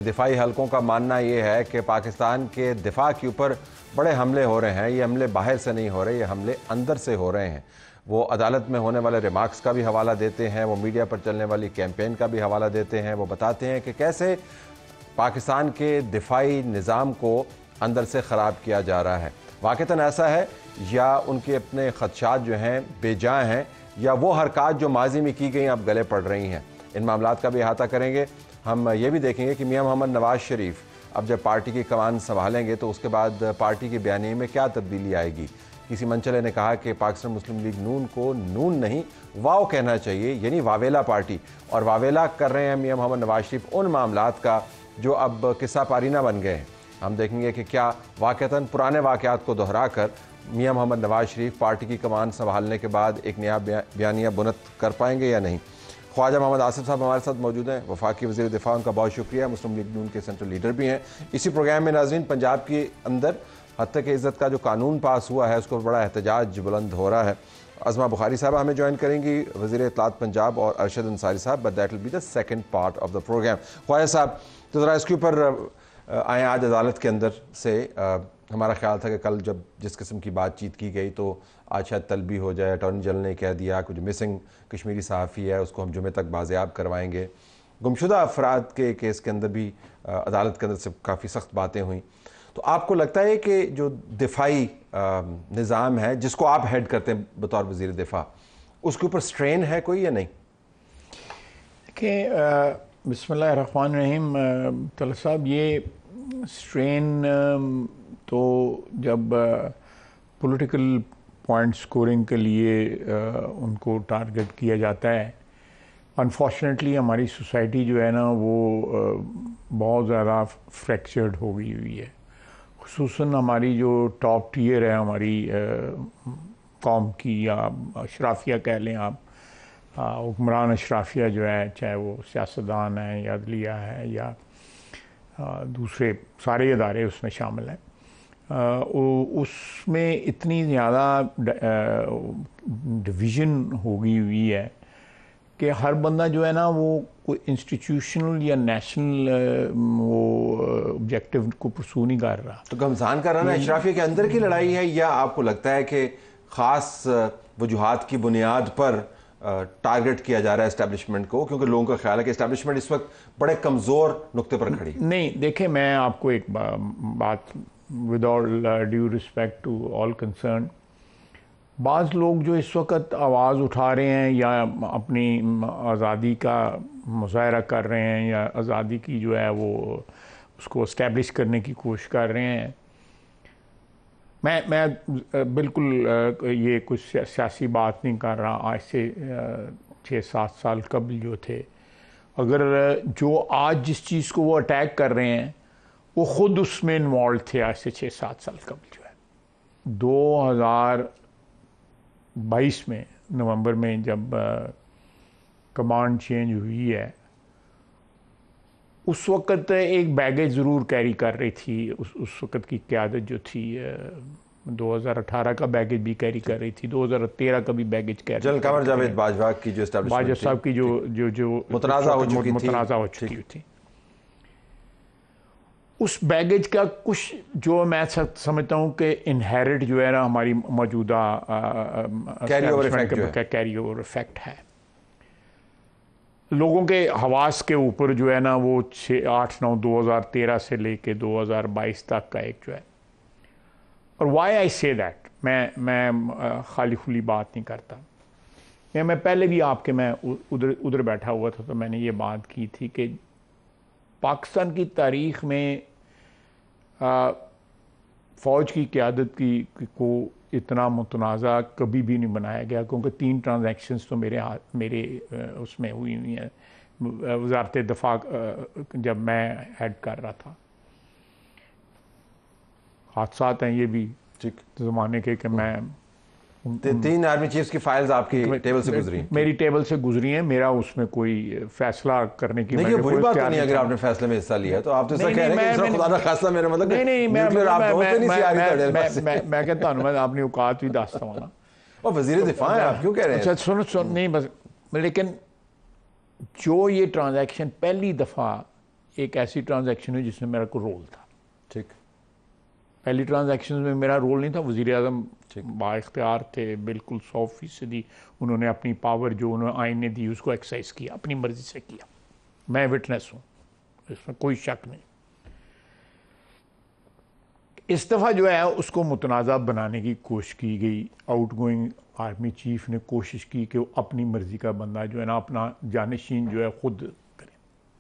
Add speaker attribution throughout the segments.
Speaker 1: दिफाई हलकों का मानना ये है कि पाकिस्तान के दिफा के ऊपर बड़े हमले हो रहे हैं। ये हमले बाहर से नहीं हो रहे, ये हमले अंदर से हो रहे हैं। वो अदालत में होने वाले रिमार्क्स का भी हवाला देते हैं, वो मीडिया पर चलने वाली कैंपेन का भी हवाला देते हैं। वो बताते हैं कि कैसे पाकिस्तान के दिफाई निज़ाम को अंदर से ख़राब किया जा रहा है। वाक़तन ऐसा है या उनके अपने ख़दशात जो हैं बेजा हैं, या वो हरकत जो माजी में की गई अब गले पड़ रही हैं। इन मामलात का भी अहाता करेंगे। हम ये भी देखेंगे कि मियां मोहम्मद नवाज शरीफ अब जब पार्टी की कमान संभालेंगे तो उसके बाद पार्टी के बयानी में क्या तब्दीली आएगी। किसी मंचले ने कहा कि पाकिस्तान मुस्लिम लीग नून को नून नहीं वाव कहना चाहिए, यानी वावेला पार्टी, और वावेला कर रहे हैं मियां मोहम्मद नवाज शरीफ उन मामलात का जो अब किस्सा पारीना बन गए हैं। हम देखेंगे कि क्या वाक़तन पुराने वाक़यात को दोहरा कर मियां मोहम्मद नवाज शरीफ पार्टी की कमान संभालने के बाद एक नया बयानिया बुनत कर पाएंगे या नहीं। ख्वाजा मोहम्मद आसिफ साहब हमारे साथ मौजूद हैं, वफाकी वज़ीर दिफा, उनका बहुत शुक्रिया। मुस्लिम लीग नून के सेंट्रल लीडर भी हैं। इसी प्रोग्राम में नाज़रीन, पंजाब के अंदर हत्या के इज़्ज़त का जो कानून पास हुआ है उसको बड़ा एहतजाज बुलंद हो रहा है। अज़मा बुखारी साहब हमें ज्वाइन करेंगी, वज़ीर इत्तलात पंजाब, और अरशद अंसारी साहब, but that will be the second part of the programme. Khwaja साहब, तो ज़रा इसके ऊपर आए। आज अदालत के अंदर से हमारा ख्याल था कि कल जब जिस किस्म की बातचीत की गई तो आज शायद तलबी हो जाए। अटॉर्नी जनरल ने कह दिया कुछ मिसिंग कश्मीरी सहाफ़ी है उसको हम जुमे तक बाज़ेयाब करवाएंगे। गुमशुदा अफराद के केस के अंदर भी अदालत के अंदर से काफ़ी सख्त बातें हुई। तो आपको लगता है कि जो दिफाई निज़ाम है जिसको आप हेड करते हैं बतौर वज़ीर दिफा, उसके ऊपर स्ट्रेन है कोई या नहीं?
Speaker 2: देखिए, बिस्मिल्लाहिर्रहमानिर्रहीम, तलत साहब, ये स्ट्रेन तो जब पॉलिटिकल पॉइंट स्कोरिंग के लिए उनको टारगेट किया जाता है, अनफॉर्चुनेटली हमारी सोसाइटी जो है ना वो बहुत ज़्यादा फ्रैक्चर्ड हो गई हुई है। खुसूसन हमारी जो टॉप टीयर है हमारी कौम की, या अशराफिया कह लें आप, हुक्मरान अशराफिया जो है, चाहे वो सियासतदान हैं या अदलिया है या दूसरे सारे इदारे उसमें शामिल हैं, उसमें इतनी ज़्यादा डिवीज़न हो गई हुई है कि हर बंदा जो है ना वो कोई इंस्टीट्यूशनल या नेशनल वो ऑब्जेक्टिव को परसू नहीं कर रहा।
Speaker 1: तो घमसान कर रहा है अशराफिया के अंदर की लड़ाई है, या आपको लगता है कि ख़ास वजूहात की बुनियाद पर टारगेट किया जा रहा है एस्टेब्लिशमेंट को, क्योंकि लोगों का ख्याल है कि एस्टेब्लिशमेंट इस वक्त बड़े कमज़ोर नुक्ते पर खड़ी?
Speaker 2: नहीं, देखें, मैं आपको एक बात, with all due respect to all concern, बाज़ लोग जो इस वक्त आवाज़ उठा रहे हैं या अपनी आज़ादी का मुज़ाहरा कर रहे हैं या आज़ादी की जो है वो उसको इस्टेब्लिश करने की कोशिश कर रहे हैं, मैं बिल्कुल ये कुछ सियासी बात नहीं कर रहा। आज से 6-7 साल कबल जो थे, अगर जो आज जिस चीज़ को वो अटैक कर रहे हैं वो ख़ुद उसमें इन्वॉल्व थे आज से 6-7 साल कबल जो है। 2022 में नवंबर में जब कमांड चेंज हुई है, उस वक़्त एक बैगेज ज़रूर कैरी कर रही थी उस वक़्त की क़यादत जो थी। 2018 का बैगेज भी कैरी कर रही थी, 2013 का भी baggage carry,
Speaker 1: general Qamar Javed Bajwa की जो
Speaker 2: बाजवा साहब की जो मुतनाज़ा हो चुकी थी, उस बैगेज का कुछ जो मैं समझता हूँ कि इनहेरिट जो है ना हमारी मौजूदा कैरी ओवर इफेक्ट है। लोगों के हवास के ऊपर जो है ना वो 8-9 2013 से लेके 2022 तक का एक जो है, और वाई आई से दैट, मैं खाली खुली बात नहीं करता। मैं पहले भी आपके, मैं उधर बैठा हुआ था तो मैंने ये बात की थी कि पाकिस्तान की तारीख़ में फ़ौज की क़यादत को इतना मुतनाज़ा कभी भी नहीं बनाया गया, क्योंकि 3 ट्रांजैक्शंस तो मेरे उसमें हुई हैं वज़ारत दफ़ा जब मैं हेड कर रहा था। हादसात हैं ये भी ज़माने के कि मैं
Speaker 1: 3 आर्मी चीफ्स की फाइल्स आपकी टेबल से गुजरी,
Speaker 2: मेरी टेबल से गुजरी हैं। मेरा उसमें कोई फैसला करने की
Speaker 1: नहीं, बुरी बात नहीं अगर आपने फैसले में हिस्सा लिया तो आप तो ऐसा कह रहे हैं कि खुदा ना खासा मेरा मतलब
Speaker 2: नहीं, मैं कहता हूँ, मैं अपनी औकात भी दास्ता हूँ ना,
Speaker 1: और वज़ीर दिफा है, आप क्यों कह रहे हैं?
Speaker 2: अच्छा सुनो नहीं, बस, लेकिन जो ये ट्रांजैक्शन पहली दफ़ा एक ऐसी ट्रांजैक्शन हुई जिसमें मेरा कोई रोल था।
Speaker 1: ठीक।
Speaker 2: पहली ट्रांजैक्शन में मेरा रोल नहीं था, वज़ीर आज़म बाइख्तियार थे, बिल्कुल 100% उन्होंने अपनी पावर जो उन्होंने आइन ने दी उसको एक्सरसाइज किया, अपनी मर्जी से किया। मैं विटनेस हूँ, इसमें कोई शक नहीं। इस दफ़ा जो है उसको मुतनाज़ा बनाने की कोशिश की गई। आउटगोइंग आर्मी चीफ ने कोशिश की कि वो अपनी मर्ज़ी का बंदा जो है ना अपना जानशीन जो है खुद करे।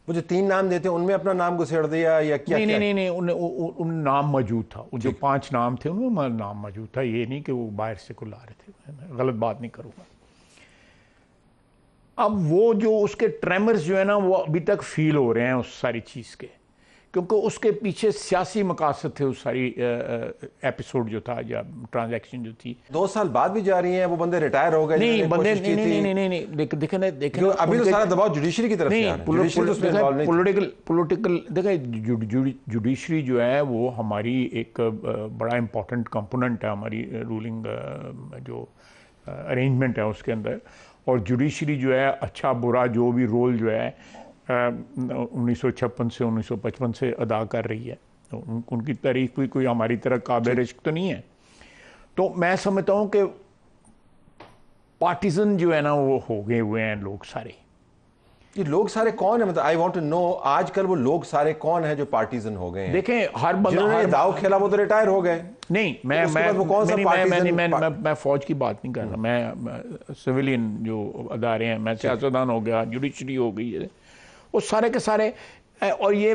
Speaker 1: वो जो 3 नाम देते हैं उनमें अपना नाम घुसेड़ दिया या क्या?
Speaker 2: नहीं, उन नाम मौजूद था। जो 5 नाम थे उनमें नाम मौजूद था, ये नहीं कि वो बाहर से को ला रहे थे। मैं गलत बात नहीं करूँगा। अब वो जो उसके ट्रेमर्स जो है ना वो अभी तक फील हो रहे हैं उस सारी चीज़ के, क्योंकि उसके पीछे सियासी मकासद थे। उस सारी एपिसोड जो था या ट्रांजैक्शन जो थी
Speaker 1: 2 साल बाद भी जा रही हैं। वो बंदे रिटायर हो गए,
Speaker 2: नहीं बंदे नहीं देखें
Speaker 1: अभी तो सारा दबाव जुडिशरी की तरफ से आ रहा है।
Speaker 2: पॉलिटिकल देखें, जुडिशरी जो है वो हमारी एक बड़ा इंपॉर्टेंट कंपोनेंट है हमारी रूलिंग जो अरेंजमेंट है उसके अंदर। और जुडिशरी जो है अच्छा बुरा जो भी रोल जो है 1956 से 1955 से अदा कर रही है, तो उनकी तारीख भी कोई हमारी तरह काबिल इश्क तो नहीं है। तो मैं समझता हूँ कि पार्टीजन जो है ना वो हो गए हुए हैं लोग सारे।
Speaker 1: ये लोग सारे कौन है? मतलब आई वांट टू नो आजकल वो लोग सारे कौन है जो पार्टीजन हो गए हैं?
Speaker 2: देखें हर बंदा
Speaker 1: जिन्होंने दाव खेला वो तो रिटायर हो गए।
Speaker 2: नहीं मैं फौज की बात नहीं कर रहा, मैं सिविलियन जो अदारे हैं, मैं सियासतदान हो गया, जुडिशरी हो गई है, वो सारे के सारे। और ये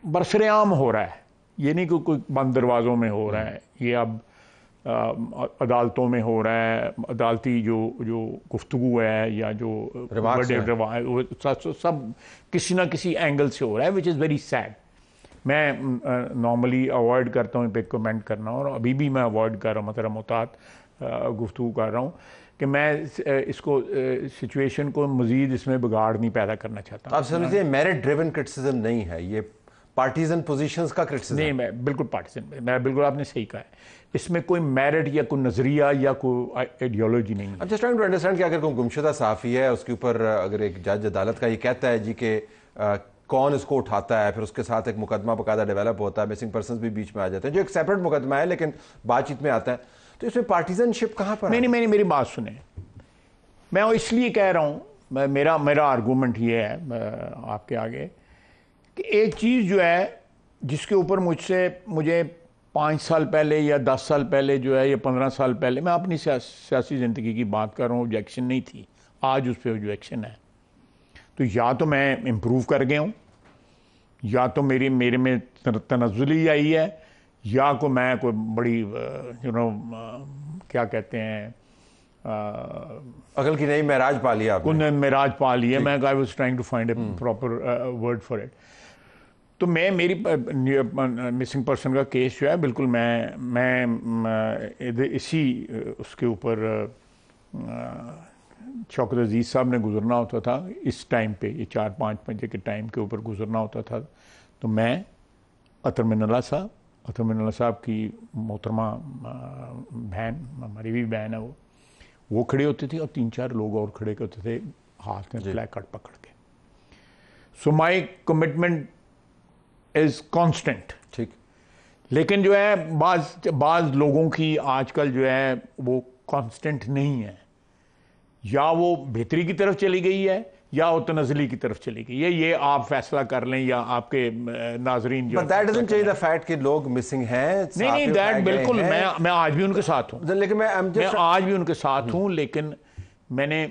Speaker 2: बरसरेआम हो रहा है, ये नहीं कि कोई बंद दरवाज़ों में हो रहा है, ये अब अदालतों में हो रहा है। अदालती जो गुफ्तगू है या जो सब किसी ना किसी एंगल से हो रहा है, विच इज़ वेरी सैड। मैं नॉर्मली अवॉइड करता हूँ पे कमेंट करना, और अभी भी मैं अवॉइड कर रहा हूँ, मतलब मोहतात गुफ्तगू कर रहा हूँ कि मैं इसको सिचुएशन को मज़ीद इसमें बिगाड़ नहीं पैदा करना चाहता।
Speaker 1: आप समझते हैं मेरिट ड्रिवन क्रिटिसिज्म नहीं है, ये पार्टीजन पोजीशंस का क्रिटिसिज्म?
Speaker 2: नहीं, मैं बिल्कुल पार्टीजन, मैं बिल्कुल, आपने सही कहा है, इसमें कोई मेरिट या कोई नजरिया या कोई आइडियोलॉजी नहीं है।
Speaker 1: अब जस्ट ट्राइंग टू अंडरस्टैंड कि अगर कोई गुमशुदा सहाफ़ी है उसके ऊपर अगर एक जज अदालत का ये कहता है जी कि कौन इसको उठाता है, फिर उसके साथ एक मुकदमा बकायदा डेवलप होता है, मिसिंग पर्सन्स भी बीच में आ जाते हैं, जो एक सेपरेट मुकदमा है लेकिन बातचीत में आता है, तो इसमें पार्टीजनशिप कहाँ पर?
Speaker 2: नहीं, मेरी बात सुने, मैं इसलिए कह रहा हूँ, मेरा आर्गूमेंट ये है आपके आगे कि एक चीज़ जो है जिसके ऊपर मुझे 5 साल पहले या 10 साल पहले जो है या 15 साल पहले, मैं अपनी सियासी ज़िंदगी की बात कर रहा हूँ, ऑब्जेक्शन नहीं थी, आज उस पर ऑब्जेक्शन है। तो या तो मैं इम्प्रूव कर गया हूँ, या तो मेरे में तनज़्ज़ुली आई है, या मैं कोई बड़ी क्या कहते हैं
Speaker 1: अकल की नई महराज पा लिया आपने।
Speaker 2: महराज पा लिया। मैं I was trying to find a proper word for it. तो मेरी मिसिंग पर्सन का केस जो है, बिल्कुल मैं इसी उसके ऊपर शौकत अजीज़ साहब ने गुजरना होता था इस टाइम पे, ये 4-5 बजे के टाइम के ऊपर गुजरना होता था। तो मैं अतर मिनल्ला साहब की मोहतरमा बहन, हमारी भी बहन है, वो खड़े होते थे और 3-4 लोग और खड़े होते थे हाथ में प्लेकार्ड पकड़ के। सो माई कमिटमेंट इज कांस्टेंट।
Speaker 1: ठीक।
Speaker 2: लेकिन जो है बाज लोगों की आजकल जो है वो कांस्टेंट नहीं है, या वो बेहतरी की तरफ चली गई है या वो तनज़्ज़ुली की तरफ चली गई है। ये आप फैसला कर लें या आपके नाजरीन जो।
Speaker 1: But that doesn't change the fact कि लोग मिसिंग हैं।
Speaker 2: नहीं, दैट बिल्कुल, मैं आज भी उनके साथ हूँ,
Speaker 1: लेकिन मैं
Speaker 2: आज भी उनके साथ हूँ। लेकिन मैंने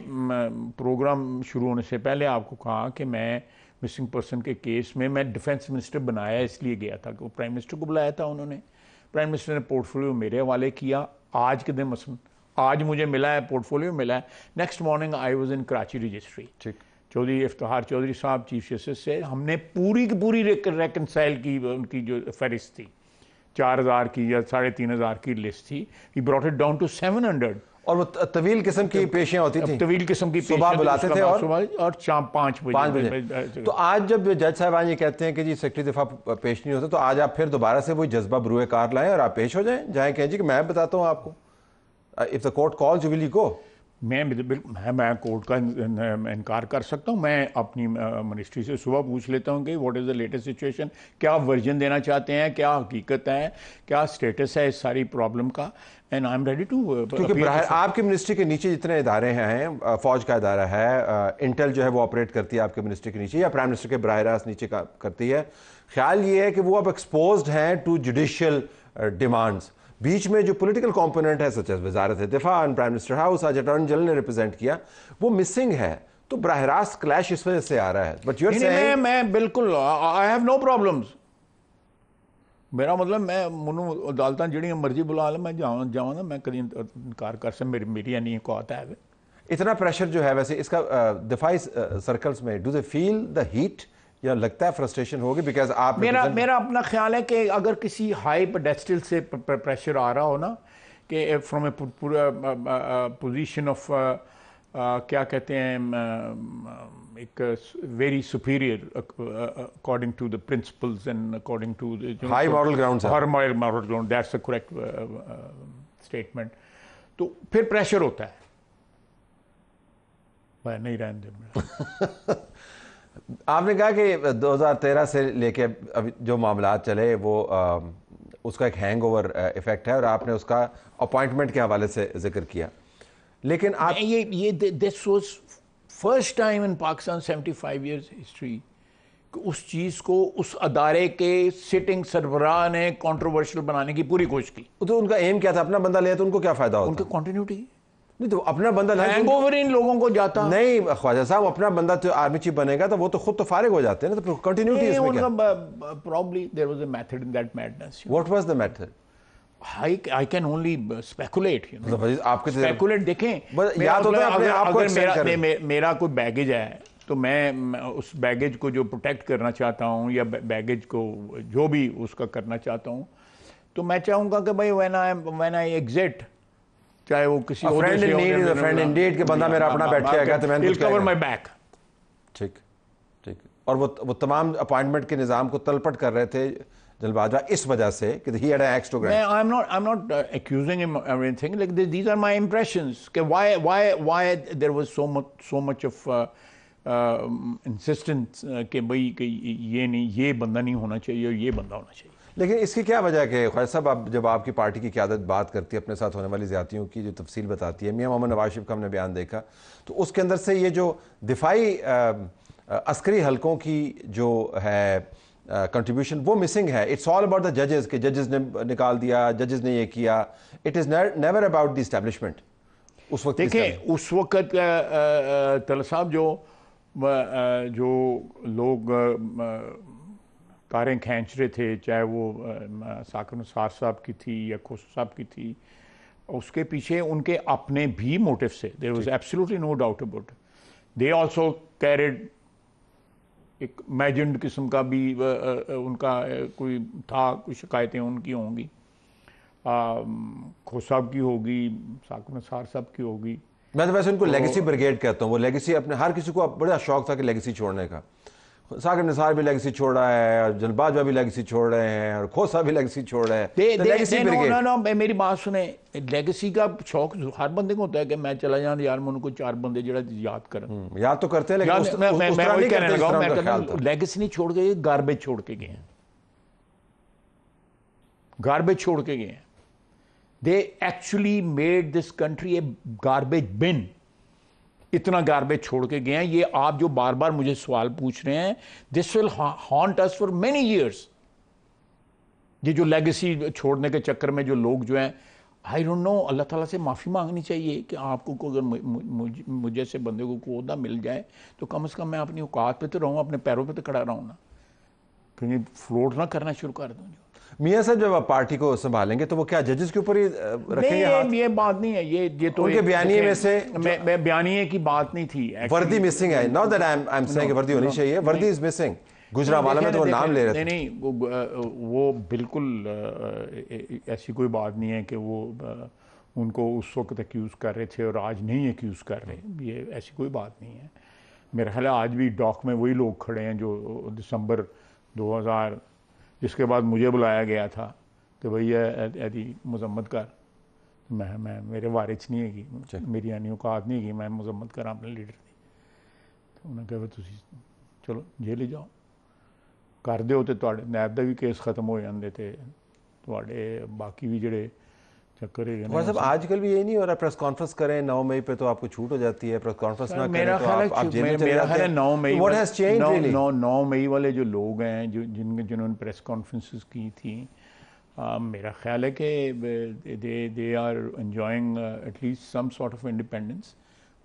Speaker 2: प्रोग्राम शुरू होने से पहले आपको कहा कि मैं मिसिंग पर्सन के केस में मैं डिफेंस मिनिस्टर बनाया इसलिए गया था कि वो प्राइम मिनिस्टर को बुलाया था उन्होंने, प्राइम मिनिस्टर ने पोर्टफोलियो मेरे हवाले किया। आज के दिन मसलन आज मुझे मिला है, पोर्टफोलियो मिला है। Next morning I was in Karachi registry.
Speaker 1: ठीक।
Speaker 2: चौधरी इफ्तिखार चौधरी साहब चीफ जस्टिस से हमने पूरी की पूरी रेकनसाइल की, उनकी जो फहरिस्त थी 4000 की या 3500 की लिस्ट थी, he brought it down to 700।
Speaker 1: और वो तवील किस्म की पेशियां होती थी,
Speaker 2: तवील किस्म की
Speaker 1: सुबह बुलाते थे
Speaker 2: और शाम 5 बजे।
Speaker 1: तो आज जब जज साहब ये कहते हैं कि जी सेक्रेटरी दिफा पेश नहीं होता, तो आज आप फिर दोबारा से वही जज्बा बरूए कार लाएं और आप पेश हो जाएं, कहें जी कि मैं बताता हूं आपको, if the court calls you will you go.
Speaker 2: मैं कोर्ट का इनकार कर सकता हूँ। मैं अपनी मिनिस्ट्री से सुबह पूछ लेता हूँ कि what is the latest situation, क्या वर्जन देना चाहते हैं, क्या हकीकत है, क्या स्टेटस है इस सारी प्रॉब्लम का, and I am ready to.
Speaker 1: क्योंकि आपके मिनिस्ट्री के नीचे जितने इदारे हैं, फौज का इदारा है, इंटेल जो है वो ऑपरेट करती है आपके मिनिस्ट्री के नीचे, या प्राइम मिनिस्टर के बराह रास्त नीचे करती है। ख्याल ये है कि वो अब एक्सपोज्ड हैं टू जुडिशियल डिमांड्स। बीच में जो पॉलिटिकल कंपोनेंट है, सच एज वजारत दिफा एंड प्राइम मिनिस्टर हाउस, आज अटॉर्नी जनरल ने रिप्रेजेंट किया, वो मिसिंग है। तो बराह रास्त क्लैश इस वजह से आ रहा है। बट यूर सेइंग
Speaker 2: मैं बिल्कुल आई हैव नो प्रॉब्लम्स। मेरा मतलब मैं मुनू अदालतां जिहड़ियां मर्जी बुला ले, मैं जावां ना, मैं कदी इनकार कर सकता, मेरी यानी को आता है।
Speaker 1: इतना प्रेशर जो है वैसे इसका दिफाई सर्कल्स में, do they feel the heat, या लगता है फ्रस्ट्रेशन होगी? बिकॉज आप
Speaker 2: मेरा अपना ख्याल है कि अगर किसी हाई पेडेस्टल से प्रेशर आ रहा हो ना, कि फ्रॉम ए पोजीशन ऑफ क्या कहते हैं, एक very superior according to the principles and according to
Speaker 1: high moral ground,
Speaker 2: high moral ground, that's the correct statement. तो फिर प्रेशर होता है। मैं नहीं रहने दे।
Speaker 1: आपने कहा कि 2013 से लेके अभी जो मामला चले वो उसका एक हैंगओवर इफेक्ट है, और आपने उसका अपॉइंटमेंट के हवाले से जिक्र किया। लेकिन आप
Speaker 2: ये this was first time in Pakistan 75 years history, उस चीज़ को उस अदारे के सिटिंग सरबराह ने कंट्रोवर्शियल बनाने की पूरी कोशिश की।
Speaker 1: तो उनका एम क्या था? अपना बंदा लिया तो उनको क्या फायदा होता?
Speaker 2: उनकी कंटिन्यूटी
Speaker 1: नहीं, तो अपना बंदा
Speaker 2: हैंगओवर इन लोगों को जाता
Speaker 1: नहीं। ख्वाजा साहब, अपना बंदा तो आर्मी चीफ बनेगा तो वो तो खुद तो फारिग हो जाते हैं ना, तो कंटिन्यूटी इसमें क्या?
Speaker 2: Probably there was a method in that madness.
Speaker 1: What was the method?
Speaker 2: I can only speculate, you know.
Speaker 1: आपके
Speaker 2: Speculate देखें,
Speaker 1: या तो
Speaker 2: अगर मेरा कोई बैगेज है तो मैं उस बैगेज को जो प्रोटेक्ट करना चाहता हूँ, या बैगेज को जो भी उसका करना चाहता हूँ, तो मैं चाहूँगा कि भाई when I exit, चाहे वो किसी
Speaker 1: friend in need is a friend Indeed, के बंदा मेरा अपना बैठ के आएगा तो मैं
Speaker 2: विल कवर माय बैक।
Speaker 1: ठीक ठीक। और वो तमाम अपॉइंटमेंट के निजाम को तलपट कर रहे थे जलबाजा इस वजह से कि he had an axe to grant.
Speaker 2: I am not accusing him everything, like these are my impressions कि why there was so much of insistence कि भाई कि ये नहीं, ये बंदा नहीं होना चाहिए और ये बंदा होना चाहिए।
Speaker 1: लेकिन इसकी क्या वजह है कि ख्वाजा साहब, आप जब आपकी पार्टी की क़यादत बात करती है, अपने साथ होने वाली ज़्यादतियों की जो तफसील बताती है, मियां मोहम्मद नवाज शरीफ का हमने बयान देखा, तो उसके अंदर से ये जो दिफाई अस्करी हलकों की जो है कंट्रीब्यूशन, वो मिसिंग है। इट्स ऑल अबाउट द जजेस, के जजेस ने निकाल दिया, जजेस ने ये किया। It is never about the establishment. उस वक्त
Speaker 2: देखें, उस वक्त तल साहब जो लोग कारें खींच रहे थे, चाहे वो साकिब निसार साहब की थी या खोसा साहब की थी, उसके पीछे उनके अपने भी मोटिव से, there was absolutely no doubt about. They also carried एक इमेजिन्ड किस्म का भी उनका कोई था, कुछ शिकायतें उनकी होंगी, खोसा साहब की होगी, साकिब निसार साहब की होगी।
Speaker 1: मैं तो वैसे उनको लेगेसी ब्रिगेड कहता हूँ। वो लेगेसी अपने, हर किसी को बड़ा शौक था कि लेगेसी छोड़ने का। साकिब निसार भी लेगेसी छोड़ रहा है, और जलबाजवा भी लेगेसी छोड़ रहे हैं, और खोसा भी लेगेसी छोड़ रहे हैं।
Speaker 2: नो, मेरी बात सुने, लेगेसी का शौक हर बंदे को होता है कि मैं चला जाऊं यार, मैं उनको 4 बंदे जरा याद करन।
Speaker 1: याद तो करते हैं, लेकिन मैं
Speaker 2: लेगेसी नहीं छोड़ के, गार्बेज छोड़ के गए हैं, गार्बेज छोड़ के गए हैं। They actually made this country a garbage bin. इतना गार्बेज छोड़ के गए हैं। ये आप जो बार बार मुझे सवाल पूछ रहे हैं, this will haunt us for many years. ये जो लेगेसी छोड़ने के चक्कर में जो लोग जो हैं, आई डोंट नो, अल्लाह ताला से माफ़ी मांगनी चाहिए कि आपको को अगर मुझे से बंदे को ओहदा मिल जाए तो कम से कम मैं अपनी औकात पे तो रहूँ, अपने पैरों पे तो खड़ा रहूँ ना, कहीं फ्लोट ना करना शुरू कर दूँ।
Speaker 1: मियां साहब जब आप पार्टी को संभालेंगे तो वो क्या जजेस के ऊपर ही रखेंगे हाथ?
Speaker 2: ये बात नहीं है, ये तो
Speaker 1: उनके बयानिए में से
Speaker 2: बयानिए की बात नहीं थी।
Speaker 1: वर्दी मिसिंग है, not that I am saying वर्दी होनी चाहिए, वर्दी इज मिसिंग। गुजरावाला में तो वो नाम ले रहे थे।
Speaker 2: नहीं, वो बिल्कुल ऐसी कोई बात नहीं है कि वो उनको उस वक्त एक्यूज कर रहे थे और आज नहीं एक्यूज कर रहे, ये ऐसी कोई बात नहीं है। मेरा ख्याल है आज भी डॉक में वही लोग खड़े हैं जो दिसंबर 2000 जिसके बाद मुझे बुलाया गया था कि भैया ऐसी मजम्मत कर, मैं मेरे वारिच नहीं है, मेरी आनी औकात नहीं है, मैं मजम्मत करा अपने लीडर की। तो उन्होंने कहा तुसी चलो जेल ही जाओ, कर दो तो तुहाडे नैब का भी केस खत्म हो जाते थे, तुहाडे बाकी भी जड़े चक्कर है
Speaker 1: तो साहब आजकल भी यही नहीं हो रहा, प्रेस कॉन्फ्रेंस करें 9 मई पे तो आपको छूट हो जाती है, प्रेस कॉन्फ्रेंस ना करें तो आप जेल में चले जाते हैं।
Speaker 2: 9 मई
Speaker 1: व्हाट हैज चेंज्ड रियली?
Speaker 2: 9 मई वाले जो लोग हैं जो जिन्होंने प्रेस कॉन्फ्रेंसेस की थी, मेरा ख्याल है कि they are enjoying at least some sort of independence.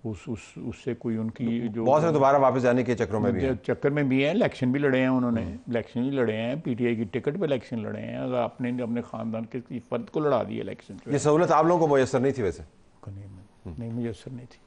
Speaker 2: उससे कोई उनकी जो
Speaker 1: बहुत से दोबारा वापस जाने के चक्रों में भी हैं।
Speaker 2: चक्कर में भी हैं, इलेक्शन भी लड़े हैं उन्होंने, इलेक्शन भी लड़े हैं, पीटीआई की टिकट पे इलेक्शन लड़े हैं। अगर आपने अपने ख़ानदान के किसी फर्द को लड़ा दिया इलेक्शन,
Speaker 1: ये सहूलत आप लोगों को मुयसर नहीं थी वैसे?
Speaker 2: नहीं मुयसर नहीं थी।